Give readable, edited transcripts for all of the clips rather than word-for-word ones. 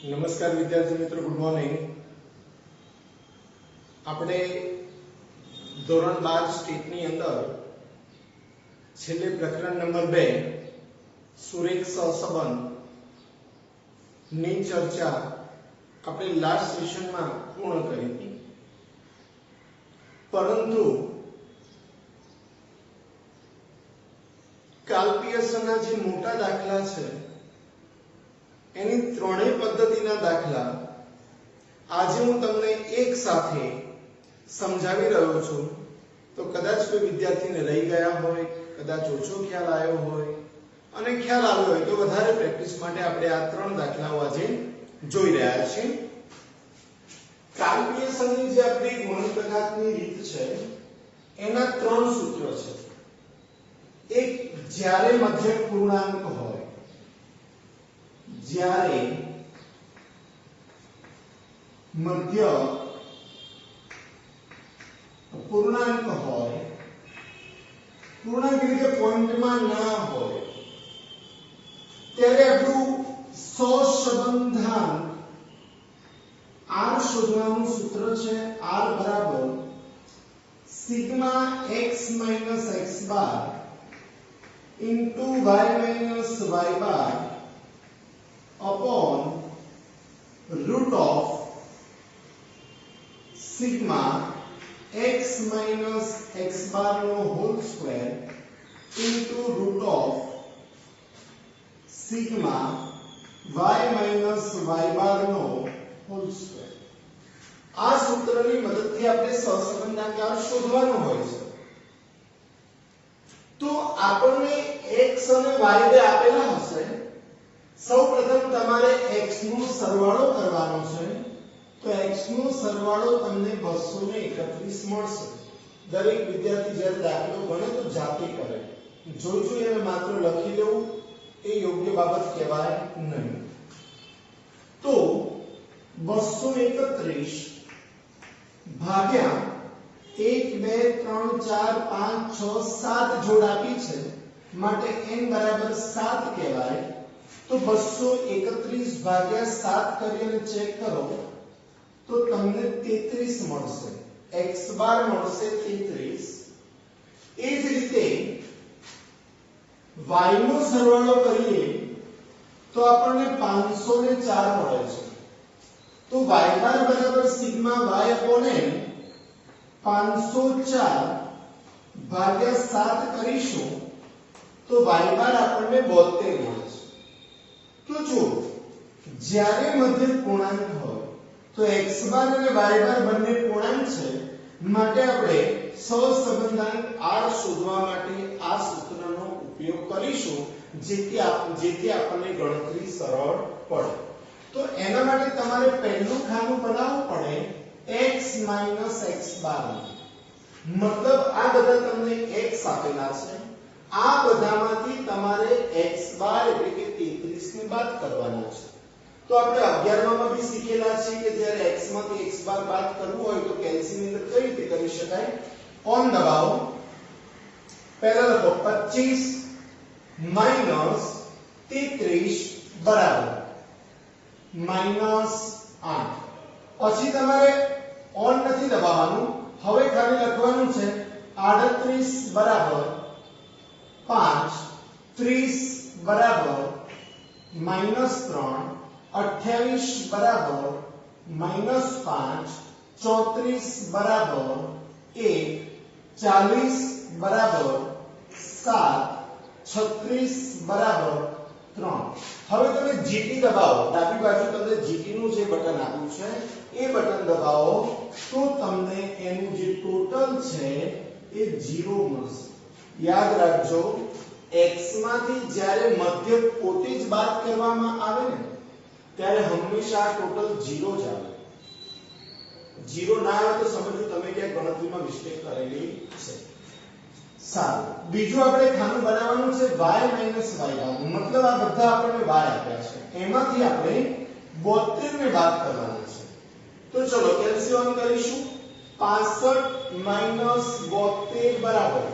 नमस्कार विद्यार्थी मित्रों, गुड मॉर्निंग। આપણે ધોરણ 12 સ્ટેટની અંદર છેલ્લે પ્રકરણ નંબર 2 સુરેખ સહસંબંધ ની ચર્ચા આપણે લાસ્ટ સેશનમાં પૂર્ણ કરી હતી, પરંતુ કાલ્પીયસના જે મોટા દાખલા છે એની ત્રણેય પદ્ધતિના દાખલા આજે હું તમને એક સાથે સમજાવી રહ્યો છું। તો કદાચ કોઈ વિદ્યાર્થીને રહી ગયા હોય, કદાચ ઓછો ખ્યાલ આવ્યો હોય, અને ખ્યાલ આવ્યો હોય તો વધારે પ્રેક્ટિસ માટે આપણે આ ત્રણ દાખલાઓ આજે જોઈ રહ્યા છીએ। કાલ્પીયસની જે આપણી ગુણનપ્રઘાતની રીત છે એના ત્રણ સૂત્રો છે। એક, જ્યારે મધ્યક પૂર્ણાંક હોય, જ્યારે મધ્ય પૂર્ણાંક હોય, પૂર્ણાંક એટલે પોઈન્ટમાં ના હોય, ત્યારે આપણું સહસંબંધાંક r શોધવાનું સૂત્ર છે r બરાબર sigma x minus x bar into y minus y bar upon root of sigma x minus x bar no whole square into root of sigma y minus y bar no whole square। આ સૂત્રની મદદથી આપણે સહસંબંધાંક શોધવાનો હોય છે। તો આપણને x અને y બે આપેલા હશે। સૌપ્રથમ તમારે x નો સરવાળો કરવાનો છે, તો x નો સરવાળો તમને 231 મળશે। દરેક વિદ્યાર્થી જ્યારે દાખલો ગણે તો જાતે કરે, જોઈ અને માત્ર લખી લેવું એ યોગ્ય બાબત કહેવાય નહીં। તો 231 ભાગ્યા 1 2 3 4 5 6 7 જોડ આપી છે, માટે n બરાબર 7 કહેવાય। तो 231 ભાગ્યા 7 કરીને ચેક કરો તો તમને 33 મળશે, x બાર મળશે 33। એ જ રીતે y નો સરવાળો કરીએ તો આપણને 504 મળે છે। તો y બાર બરાબર સિગ્મા y upon n 504 ભાગ્યા 7 કરીશું તો y બાર આપણને 72 મળે છે। તો જો જ્યારે મધ્યક પૂર્ણાંક હોય તો x બાર અને y બાર બંને પૂર્ણાંક છે, માટે આપણે સહસંબંધાંક r શોધવા માટે આ સૂત્રનો ઉપયોગ કરીશું, જેથી આપણને ગણતરી સરળ પડે। તો એના માટે તમારે પહેલું ખાનું બનાવવું પડે x x બાર, મતલબ આ બધા તમને x આપેલા છે, આ બધામાંથી તમારે x બાર એટલે કે 33 ને બાદ કરવાના છે। તો આપણે 11 માં બી શીખેલા છે કે જ્યારે x માંથી x બાર બાદ કરવું હોય તો કેલ્સી ની અંદર કઈ રીતે કરી શકાય। ઓન દબાવો, પહેલા લખો 25 માઈનસ 33 બરાબર -8। પછી તમારે ઓન નથી દબાવવાનું, હવે ખાલી લખવાનું છે 38 બરાબર 5, 30 બરાબર -3, 28 બરાબર -5, 34 બરાબર 1, 40 બરાબર 7, 36 બરાબર 3। હવે તમે GT દબાવો, ડાબી બાજુ તમને GT નું જે બટન આપ્યું છે એ બટન દબાવો તો તમને એનું જે ટોટલ છે એ 0 મળશે। યાદ રાખજો, x માંથી જ્યારે મધ્યક પોતે જ બાદ કરવામાં આવે ને ત્યારે હંમેશા ટોટલ 0 જ આવે। 0 ના આવે તો સમજો તમે ક્યાં ગણતરીમાં મિસ્ટેક કરેલી છે। સારું, બીજું આપણે ખાનું બનાવવાનું છે y માઈનસ y બાર, મતલબ આ બધા આપણને y આપ્યા છે, એમાંથી આપણે 72 ને બાદ કરવાના છે। તો ચલો કેલ્ક્યુલેશન કરીશું। 65 માઈનસ 72 બરાબર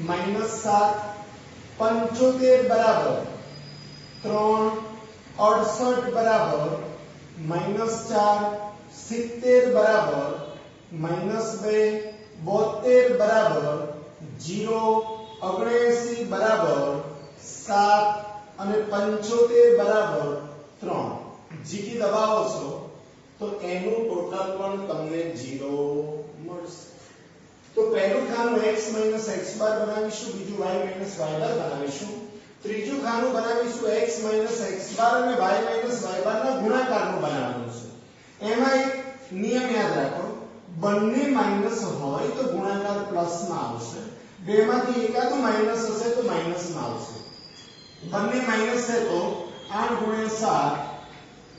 -7, 75 બરાબર 3, 68 बराबर -4, 70 बराबर -2, 72 बराबर 0, 79 बराबर 7 અને 75 બરાબર 3. જીટી દબાવો છો તો એનું ટોટલ પણ તમને 0 મળશે. તો પહેલું ખાનું x x બાર બનાવીશું, બીજું y y બાર બનાવીશું, ત્રીજું ખાનું બનાવીશું x x બાર અને y y બાર ના ગુણાકારનું બનાવવાનું છે. એમાં એક નિયમ યાદ રાખો, બંને માઈનસ હોય તો ગુણાકાર પ્લસ માં આવશે, બેમાંથી એકાદું માઈનસ હશે તો માઈનસ માં આવશે. બંને માઈનસ છે તો 8 * 7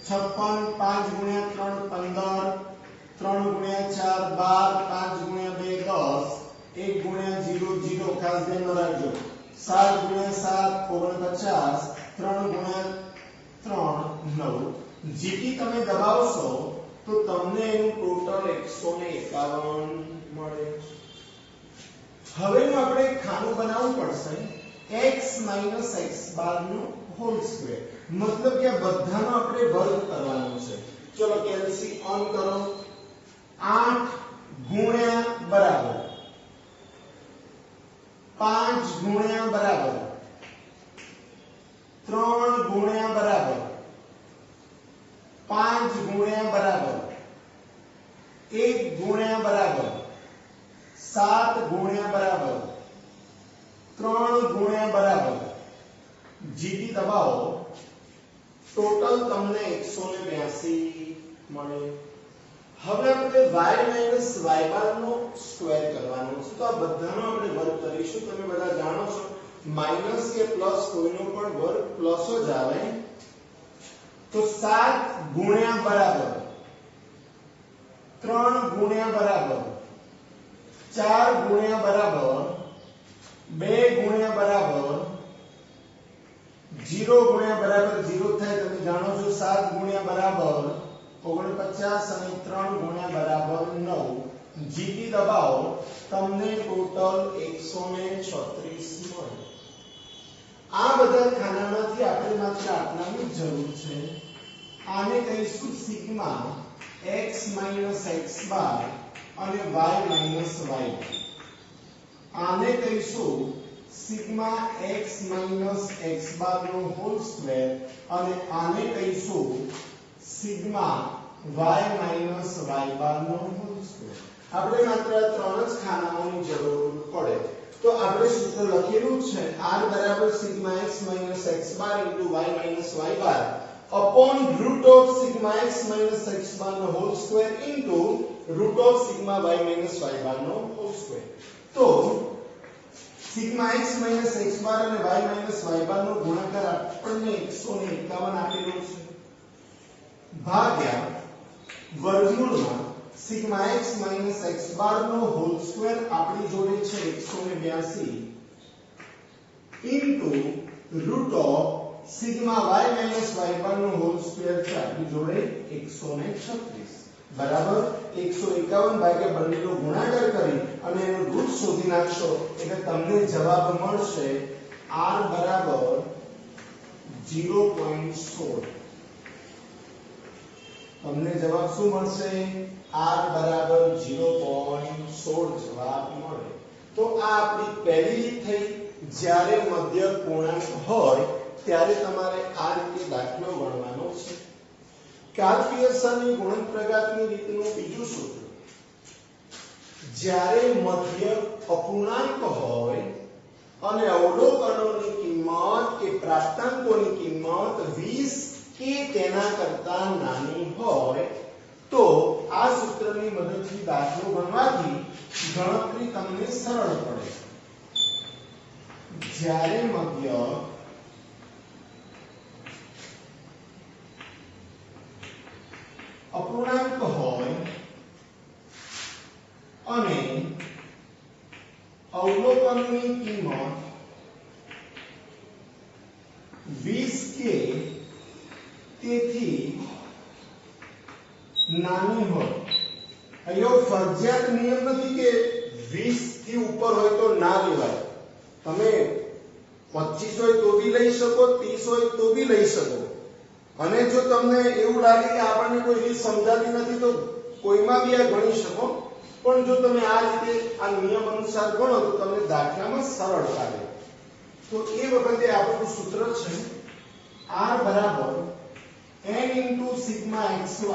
56, 5 * 3 15, 3 * 4 12, 5 * 2 10, 1 * 0 0, ખાસ ધ્યાન રાખજો. 7 * 7 49, 3 * 3 9. જીટી તમે દબાવશો તો તમને એનું ટોટલ 151 મળે. હવેનું આપણે ખાનું બનાવવું પડશે x x બાર નો હોલ સ્ક્વેર, મતલબ કે આ બધાનો આપણે વર્ગ કરવાનો છે. ચલો કેલ્સી ઓન કરો. 8 ગુણ્યા બરાબર 5 ગુણ્યા બરાબર 3 ગુણ્યા બરાબર 5 ગુણ્યા બરાબર 1 ગુણ્યા બરાબર 7 ગુણ્યા બરાબર 3 ગુણ્યા બરાબર. જીટી દબાવો, ટોટલ તમને 182 મળે. હવે આપણે y y બાર નો સ્ક્વેર કરવાનો છે, તો આ બધાનો આપણે વર્ગ કરીશું. તમે બધા જાણો છો માઈનસ કે પ્લસ કોઈનો પણ વર્ગ પ્લસ જ આવે. તો 7 ગુણ્યા બરાબર 3 ગુણ્યા બરાબર 4 ગુણ્યા બરાબર 2 ગુણ્યા બરાબર 0 ગુણ્યા બરાબર 0 થાય, તમે જાણો છો. 7 ગુણ્યા બરાબર 49 અને 3 ગુણ્યા બરાબર 9. જીટી દબાવો, તમને ટોટલ 136 મળે. આ બધા ખાનામાંથી આપણે માત્ર આટલાની જ જરૂર છે. આને કહીશું સિગ્મા x x બાર અને y y બાર. આને કહીશું સિગ્મા x x બાર નો હોલ સ્ક્વેર અને આને કહીશું સિગ્મા y y બાર નો હોલ સ્ક્વેર. આપણે માત્ર ત્રણ જ ખાનાઓની જરૂર પડે. તો આપણે સૂત્ર લખેલું છે r બરાબર sigma x x bar into y y bar upon root of sigma x x bar નો whole square into root of sigma y y bar નો હોલ સ્ક્વેર. તો સિગ્મા x x બાર અને y y bar નો ગુણાકાર આપણને 151 આપેલો છે, ભાગ્યા વર્ગમૂળમાં સિગ્મા x x બાર નો હોલ સ્ક્વેર આપણી જોડે છે 182 into root of sigma y y bar નો હોલ સ્ક્વેર છે આપણી જોડે 136 બરાબર 151 ભાગ્યા બંનેનો ગુણાકાર કરી અને એનો રૂટ શોધી નાખશો એટલે તમને જવાબ મળશે r બરાબર 0.16. તમને જવાબ શું મળશે? r બરાબર 0.16 જવાબ મળે. તો આ આપણી પહેલી રીત થઈ. જ્યારે મધ્ય પૂર્ણાંક હોય ત્યારે તમારે આ રીતે દાખલો ગણવાનો છે. કાર્લ-પિયર્સનની ગુણન પ્રઘાતની રીતનું બીજું સૂત્ર, જ્યારે મધ્ય અપૂર્ણાંક હોય અને અવલોકનોની કિંમત કે પ્રાપ્તાંકોની કિંમત 20 કે તેના કરતા નાની હોય તો આ સૂત્રની મદદથી દાખલો ગણવાથી ગણતરી તમને સરળ પડે. જ્યારે મધ્ય અપૂર્ણાંક હોય અને અવલોકનની કિંમત 20 કે તેથી નાની હોય. અહીંયા ફરજિયાત નિયમ નથી કે 20 થી ઉપર હોય તો ના લેવાય. તમે 25 હોય તો બી લઈ શકો, 30 હોય તો બી લઈ શકો. અને જો તમને એવું લાગે કે આપણને કોઈ રીત સમજાતી નથી તો કોઈમાં બી આ ગણી શકો, પણ જો તમે આ રીતે આ નિયમ અનુસાર ગણો તો તમને દાખલામાં સરળતા રહે. તો એ વખતે આપણું સૂત્ર છે r બરાબર n into sigma xy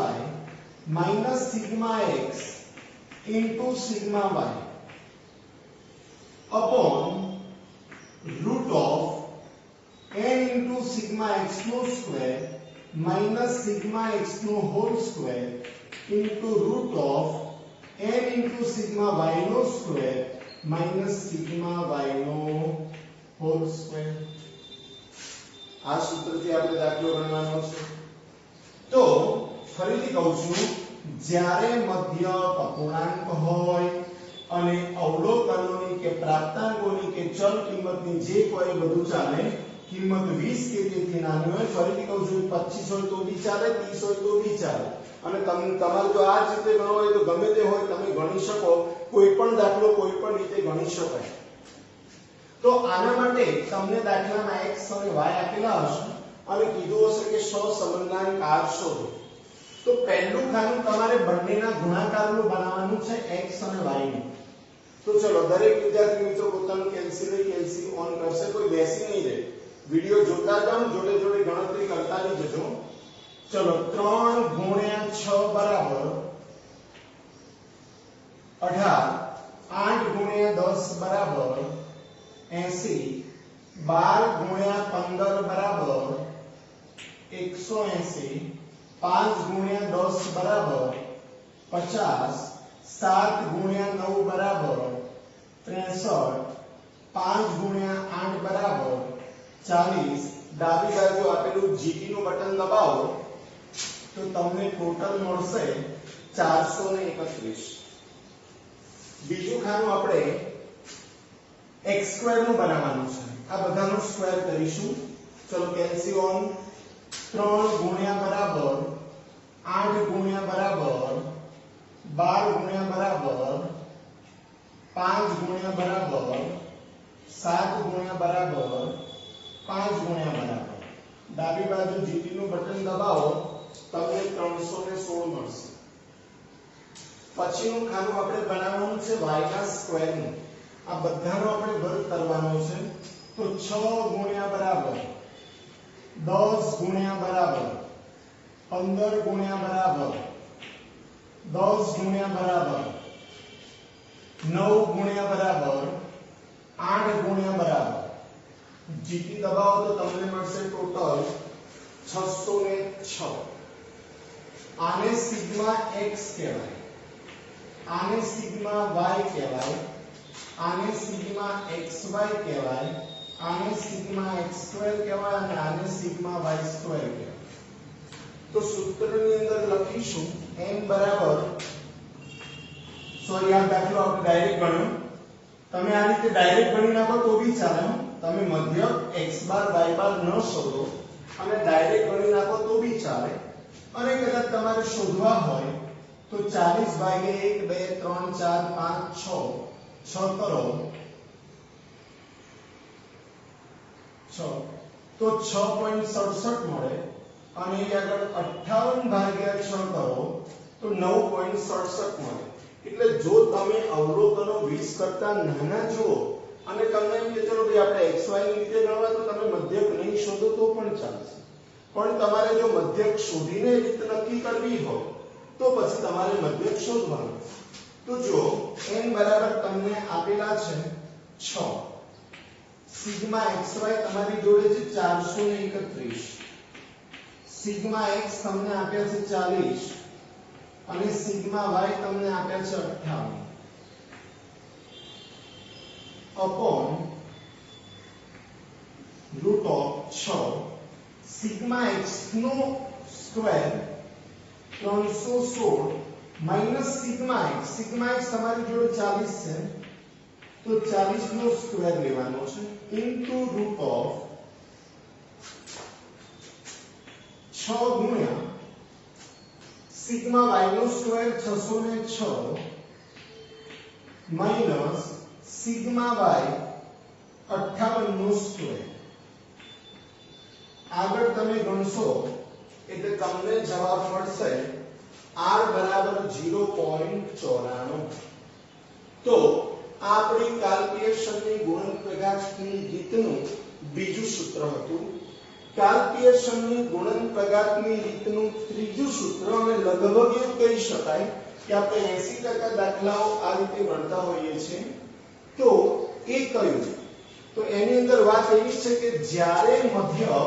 minus sigma x into sigma y upon root of n into sigma x no square minus sigma x no whole square into root of n into sigma y no square minus sigma y no whole square. આ સૂત્રથી આપણે દાખલો ગણવાનો છે. તો ફરીથી કહું છું, જ્યારે મધ્યક અપૂર્ણાંક હોય અને અવલોકનોની કે પ્રાપ્તાંકોની કે ચલ કિંમતની જે કોઈ બધું ચાલે, કિંમત 20 કે તેથી નાની હોય, ફરીથી કહું છું 25 હોય તો બી ચાલે, 30 હોય તો બી ચાલે, અને તમારે જો આ જ રીતે ગણવો હોય તો ગમે તે હોય તમે ગણી શકો, કોઈ પણ દાખલો કોઈ પણ રીતે ગણી શકાય. તો આના માટે તમને દાખલામાં x અને y આપેલા હશે અને કીધું હશે કે સહસંબંધાંક r શોધો. તો પહેલું ખાનું તમારે બંનેના ગુણાકારનું બનાવવાનું છે x અને y નું. તો ચલો દરેક વિદ્યાર્થી મિત્રો પોતાનું કેલ્સી ઓન કરશે, કોઈ બેસી નહીં રહે, વિડિયો જોતા જાઓ, જોડે જોડે ગણતરી કરતા બી જજો. ચલો 3 ગુણ્યા 6 બરાબર 18, 8 ગુણ્યા 10 બરાબર 80, 12 ગુણ્યા 15 બરાબર 180, 5 ગુણ્યા 10 બરાબર 50, 7 ગુણ્યા 9 બરાબર 63, 5 ગુણ્યા 8 બરાબર 40. ડાબી બાજુ આપેલું GT નું બટન દબાવો તો તમને ટોટલ મળશે 431. બીજું ખાનું આપણે x² નું બનાવવાનું છે. આ બધાનો સ્ક્વેર કરીશું. ચલો કેલ્સી ઓન. 3 ગુણ્યા બરાબર 8 ગુણ્યા બરાબર 12 ગુણ્યા બરાબર 5 ગુણ્યા બરાબર 7 ગુણ્યા બરાબર 5 ગુણ્યા બરાબર. ડાબી બાજુ GT નું બટન દબાવો તમને 316 મળશે. પછીનું ખાનું આપણે બનાવવાનું છે y ના સ્ક્વેર નું. આ બધાનો આપણે વર્ગ કરવાનો છે. તો 6 ગુણ્યા બરાબર 10 ગુણ્યા બરાબર 15 ગુણ્યા બરાબર 10 ગુણ્યા બરાબર 9 ગુણ્યા બરાબર 8 ગુણ્યા બરાબર. GT દબાવો તો તમને મળશે ટોટલ 606. આને સિગ્મા x કહેવાય, આને સિગ્મા y કહેવાય, આને સિગ્મા xy કહેવાય, આને સિગ્મા x² કહેવાય અને આને સિગ્મા y² કહેવાય. તો સૂત્રની અંદર લખીશું n બરાબર, સોરી આ દાખલો આપણે ડાયરેક્ટ ગણ્યો, તમે આ રીતે ડાયરેક્ટ ગણી નાખો તો બી ચાલે. તમે મધ્યક x બાર y બાર ન શોધો અને ડાયરેક્ટ ગણી નાખો તો બી ચાલે. અને કદાચ તમારે શોધવા હોય તો 40 ભાગ્યા 1 2 3 4 5 6 કરો 6 તો 6.67 મળે. અને એ આગળ 58 ભાગ્યા 6 કરો તો 9.67 મળે. એટલે જો તમે અવલોકનો 20 કરતા નાના જુઓ અને તમને એમ કે ચલો ભાઈ આપણે xy ની રીતે ગણવા તો તમે મધ્યક નહીં શોધો તો પણ ચાલશે. પણ તમારે જો મધ્યક શોધીને રીત નક્કી કરવી હોય તો પછી તમારે મધ્યક શોધવાનું. તો જો n બરાબર તમને આપેલા છે 6, સિગ્મા xy તમારી જોડે છે 431, સિગ્મા x તમને આપ્યા છે 40 અને સિગ્મા y તમને આપ્યા છે 58 upon root of 6 sigma x નો સ્ક્વેર 316 માઈનસ સિગ્મા x તમારી જોડે 40 છે તો 40 નો સ્ક્વેર લેવાનો છે ઇન્ટુ રૂટ ઓફ 6 ગુણ્યા સિગ્મા y નો સ્ક્વેર 606 માઈનસ સિગ્મા y 58 નો સ્ક્વેર. આગળ તમે ગણશો એટલે તમને જવાબ મળશે r બરાબર 0.94. તો આપણી કાલ્પિયસની ગુણનપ્રગાથની રીતનું બીજું સૂત્ર હતું. કાલ્પિયસની ગુણનપ્રગાથની રીતનું ત્રીજું સૂત્ર અને લગભગ એવું કહી શકાય કે આપણે 80% દાખલાઓ આ રીતે ગણતા હોઈએ છીએ. તો એ કયું? તો એની અંદર વાત એવી છે કે જ્યારે મધ્ય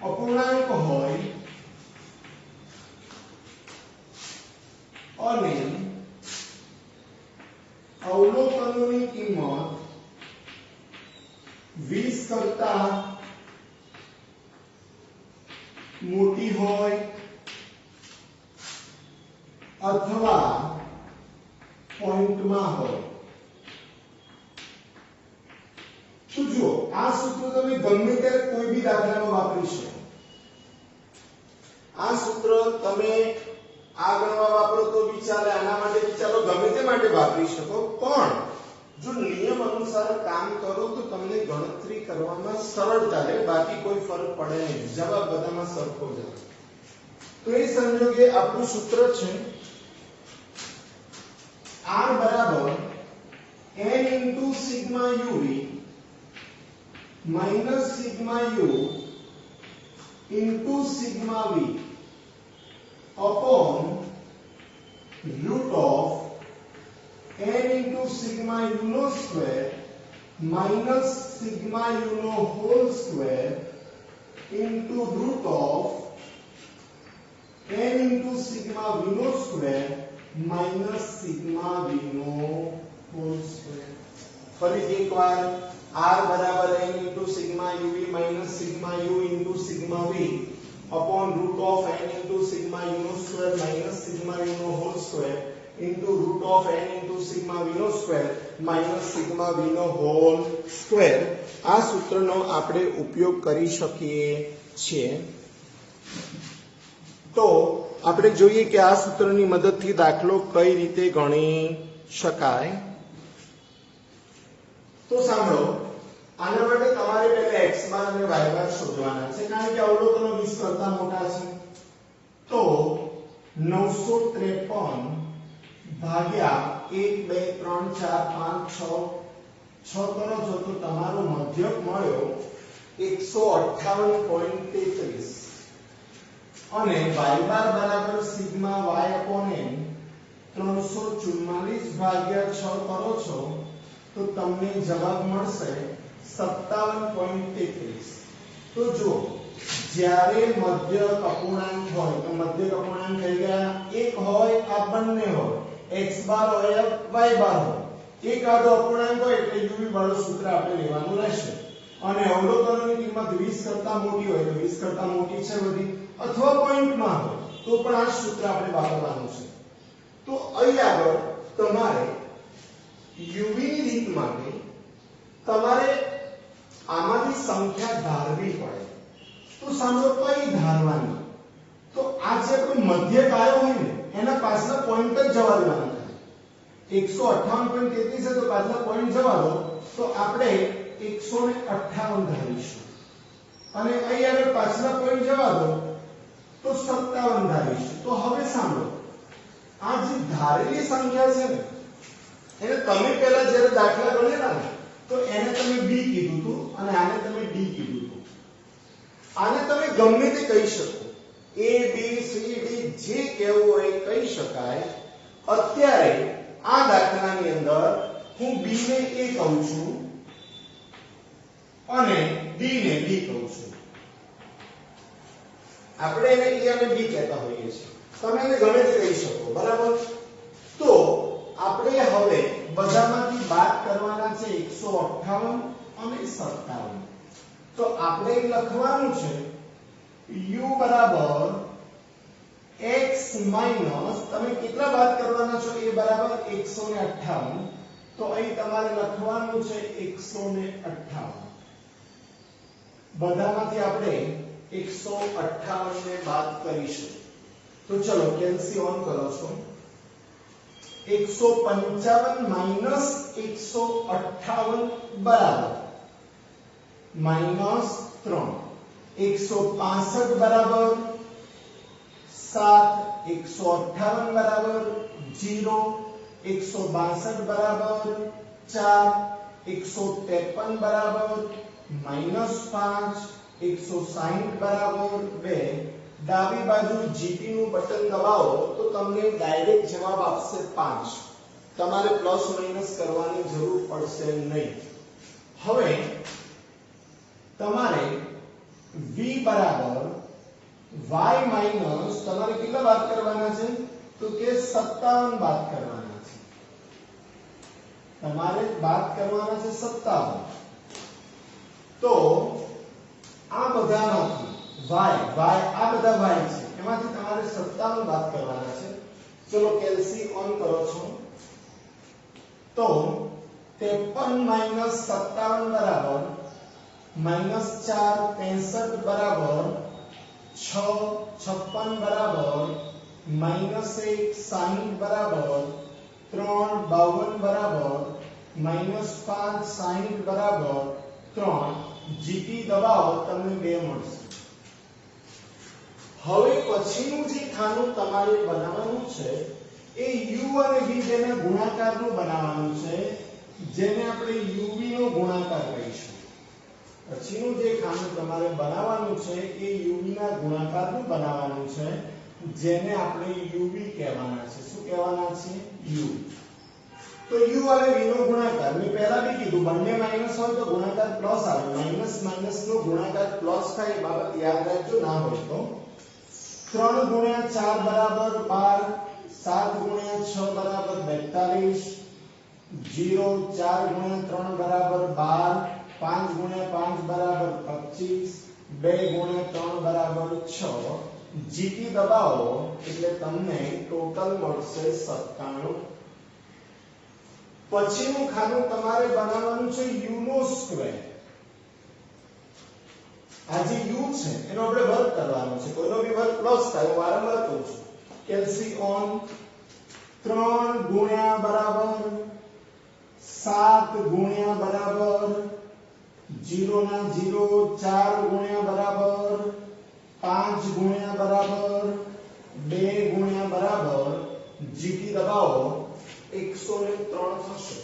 અપૂર્ણાંક હોય અને અવલોકનોની કિંમત 20 કરતા મોટી હોય અથવા પોઈન્ટમાં હોય. તો જુઓ, આ સૂત્ર તમે ગમે ત્યારે કોઈ બી દાખલામાં વાપરી શકો. આ સૂત્ર તમે આ ગણવા વાપરો તો બી ચાલે, આના માટે બી ચાલો, ગમે તે માટે વાપરી શકો. પણ જો નિયમ અનુસાર કામ કરો તો તમને ગણતરી કરવામાં સરળતા રહે, બાકી કોઈ ફરક પડે નહીં, જવાબ બધામાં સરખો જ આવે. તો એ સંજોગે આપણું સૂત્ર છે r બરાબર n into sigma uv minus sigma u into sigma v upon root of n into sigma u no square minus sigma u no whole square into root of n into sigma v no square minus sigma v no whole square. ફરીથી એકવાર r બરાબર n into sigma uv minus sigma u into sigma v upon root of n into sigma u no square minus sigma u no whole square into root of n into sigma v no square minus sigma v no whole square. આ સૂત્રનો આપણે ઉપયોગ કરી શકીએ છીએ. તો આપણે જોઈએ કે આ સૂત્રની મદદથી દાખલો કઈ રીતે ગણી શકાય. તો સાંભળો, આના માટે તમારે પહેલા x બાર અને y બાર શોધવાના છે, કારણ કે અવલોકનો 20 કરતા મોટા છે. તો 953 ભાગ્યા 1 2 3 4 5 6 કરો છો તો તમારો મધ્યક મળ્યો 158.33 અને y બાર બરાબર સિગ્મા y upon n 344 ભાગ્યા 6 કરો છો તો તમને જવાબ મળશે 57.33. તો જો જ્યારે મધ્યક અપૂર્ણાંક હોય તો મધ્યક અપૂર્ણાંક થઈ ગયા એક હોય આ બંને હોય, x બાર હોય y બાર હોય. એક આધો અપૂર્ણાંક હોય એટલે u વાળું સૂત્ર આપણે લેવાનું રહેશે. અને અવલોકનોની કિંમત 20 કરતા મોટી હોય તો 20 કરતા મોટી છે બધી, અથવા પોઈન્ટમાં હોય તો પણ આ સૂત્ર આપણે વાપરવાનું છે. તો અહીં આગળ તમારે uv ની રીત માટે તમારે આમાંથી સંખ્યા ધારવી પડે. તો સાંભળો, કઈ ધારવાની? તો આ જે આપણો મધ્યક આવ્યો હોય ને એના પાછલા પોઈન્ટ જ જવા દેવાના છે. 158.33 છે તો પાછલા પોઈન્ટ જવા દો, તો આપણે 158 ધારીશું. અને અહીં આગળ પાછલા પોઈન્ટ જવા દો તો 57 ધારીશું. તો હવે સાંભળો, આ જે ધારેલી સંખ્યા છે ને એને તમે પહેલા જ્યારે દાખલા ગણેલા ને તો એને તમે b કીધું હતું અને આને તમે d કીધું હતું. આને તમે ગમે તે કહી શકો, a b c d જે કહેવું હોય કહી શકાય. અત્યારે આ દાખલાની અંદર હું b ને a કહું છું અને d ને b કહું છું. આપણે એને a અને b કહેતા હોઈએ છીએ, તમે એને ગમે તે કહી શકો, બરાબર? તો આપણે હવે બધામાંથી બાદ કરવાના છે 158 અને 57. તો આપણે લખવાનું છે u બરાબર x માઈનસ, તમે કેટલા બાદ કરવાના છો? a બરાબર 158. તો અહીં તમારે લખવાનું છે 158. બધામાંથી આપણે 158 ને બાદ કરીશું. તો ચલો કેલ્સી ઓન કરો છો. 155 માઈનસ 158 બરાબર -3 165 બરાબર 7 158 બરાબર 0 162 બરાબર 4 153 બરાબર -5 160 બરાબર 2 ડાબી બાજુ જીટી નું બટન દબાવો તો તમને ડાયરેક્ટ જવાબ આપશે 5 તમારે પ્લસ માઈનસ કરવાની જરૂર પડશે નહીં હવે તમારે v બરાબર y માઈનસ તમારે કેટલા બાદ કરવાના છે તો કે 57 બાદ કરવાના છે તમારે બાદ કરવાના છે 57 તો આ બધામાંથી y આ બધા y છે એમાંથી તમારે 57 બાદ કરવાના છે ચલો કેલ્સી ઓન કરો છો તો 53 - 57 બરાબર -4 63 બરાબર 6 56 બરાબર -1 60 બરાબર 3 52 બરાબર -5 60 બરાબર 3 જીટી દબાવો તમને 2 મળશે હવે પછીનું જે ખાનું તમારે બનાવવાનું છે એ u અને v જેને ગુણાકારનું બનાવવાનું છે જેને આપણે uv નો ગુણાકાર કહીશું પછીનું જે ખાનું તમારે બનાવવાનું છે એ uv ના ગુણાકારનું બનાવવાનું છે જેને આપણે uv કહેવાના છે શું કહેવાના છે u તો u અને v નો ગુણાકાર મેં પહેલા બી કીધું બંને માઈનસ હોય તો ગુણાકાર પ્લસ આવે માઈનસ માઈનસ નો ગુણાકાર પ્લસ થાય એ બાબત યાદ રાખજો ના હોય તો 3 * 4 બરાબર 12 7 * 6 બરાબર 42 0 4 * 3 બરાબર 12 5 * 5 બરાબર 25 2 * 3 બરાબર 6 જીટી દબાવો એટલે તમને ટોટલ મળશે 97 પછીનું ખાનું તમારે બનાવવાનું છે u નો સ્ક્વેર આ જે u છે એનો આપણે વર્ગ કરવાનો છે કોઈનો બી વર્ગ પ્લસ થાય હું વારંવાર કહું છું કેલ્સી ઓન 3 ગુણ્યા બરાબર 7 ગુણ્યા બરાબર 0 ના 0 4 ગુણ્યા બરાબર 5 ગુણ્યા બરાબર 2 ગુણ્યા બરાબર જીટી દબાવો 103 થશે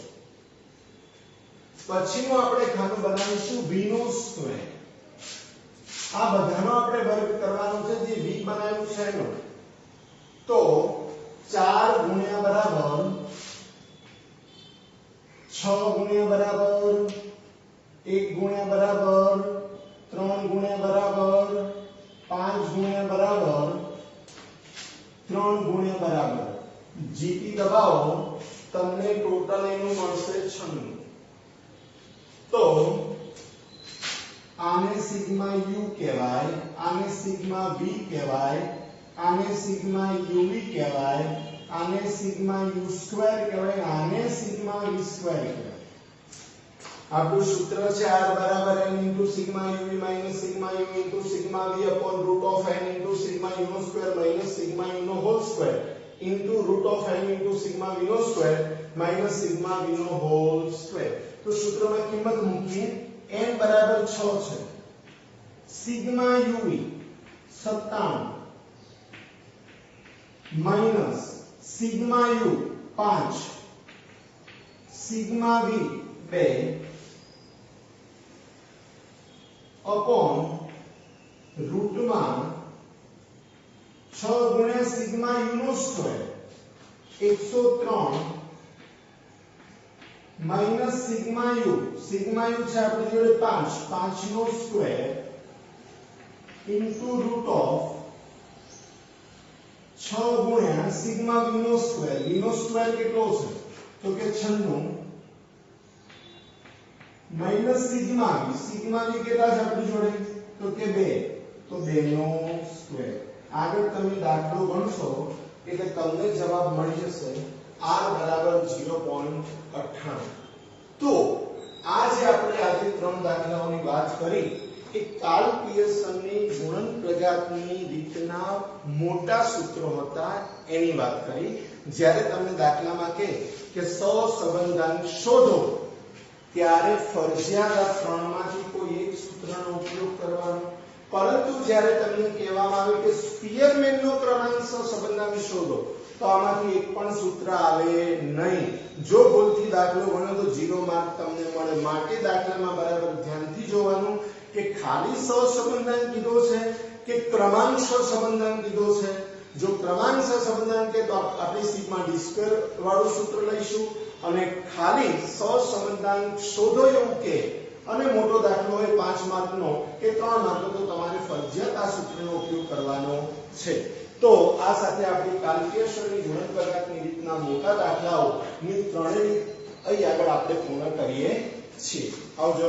પછીનું આપણે ખાનું બનાવીશું v નો સ્ક્વેર આ બધાનો આપણે વર્ગ કરવાનો છે જે v બનાવ્યું છે એનો તો 4 ગુણ્યા બરાબર 6 ગુણ્યા બરાબર 1 ગુણ્યા બરાબર 3 ગુણ્યા બરાબર 5 ગુણ્યા બરાબર 3 ગુણ્યા બરાબર જીટી દબાવો તમને ટોટલ એનું મળશે 96 તો આને સિગ્મા u કહેવાય આને સિગ્મા v કહેવાય આને સિગ્મા uv કહેવાય આને સિગ્મા u સ્ક્વેર કહેવાય આને સિગ્મા v સ્ક્વેર કહેવાય આપણું સૂત્ર છે r બરાબર n * sigma uv - sigma u * sigma v /n * sigma u નો સ્ક્વેર - સિગ્મા u નો whole square * √n * sigma v નો સ્ક્વેર - સિગ્મા v નો હોલ સ્ક્વેર તો સૂત્રમાં કિંમત મૂકીએ n બરાબર 6 છે sigma uv 97 - sigma u 5 sigma v 2 upon रूटમાં 6 ગુણ્યા સિગ્મા u નો સ્ક્વેર 103 માઈનસ સિગ્મા u છે આપણી જોડે 5 નો સ્ક્વેર ઇન્ટુ રૂટ ઓફ 6 ગુણ્યા સિગ્મા v નો સ્ક્વેર કેટલો છે તો કે 96 માઈનસ સિગ્મા v કેટલા છે આપણી જોડે તો કે 2 તો 2 નો સ્ક્વેર આગળ તમે દાખલો ગણશો એટલે તમને જવાબ મળી જશે r બરાબર 0.98 તો આ જે આપણે આજે ત્રણ દાખલાઓની વાત કરી કે કાર્લ પિયર્સનની ગુણન પ્રઘાતની રીતના મોટા સૂત્રો હતા એની વાત કરી. જ્યારે તમને દાખલામાં કહે કે સહસંબંધાંક શોધો ત્યારે ફરજિયાત આ ત્રણમાંથી કોઈ એક સૂત્રનો ઉપયોગ કરવાનો. પરંતુ જ્યારે તમને કહેવામાં આવે કે સ્પીયરમેનનો ક્રમાંક સહસંબંધાંક શોધો તો આમાંથી એક પણ સૂત્ર આવે નહીં. જો ભૂલથી દાખલો ગણો તો 0 માર્ક તમને મળે. માટે દાખલામાં બરાબર ધ્યાનથી જોવાનું કે ખાલી સહસંબંધાંક કીધો છે કે ક્રમાંક સહસંબંધાંક કીધો છે. જો ક્રમાંક સહસંબંધાંક કે તો આપણે શીટમાં ડિસ્કર વાળું સૂત્ર લઈશું અને ખાલી સહસંબંધાંક શોધો એવું કે અને મોટો દાખલો હોય 5 માર્કનો કે 3 માર્કનો તો તમારે ફરજિયાત આ સૂત્રનો ઉપયોગ કરવાનો છે. તો આ સાથે આપણી કાર્લ પિયર્સનની ગુણન પ્રઘાતની રીતના મોટા દાખલાઓની ત્રણેય અહીં આગળ આપણે પૂર્ણ કરીએ છીએ. આવજો.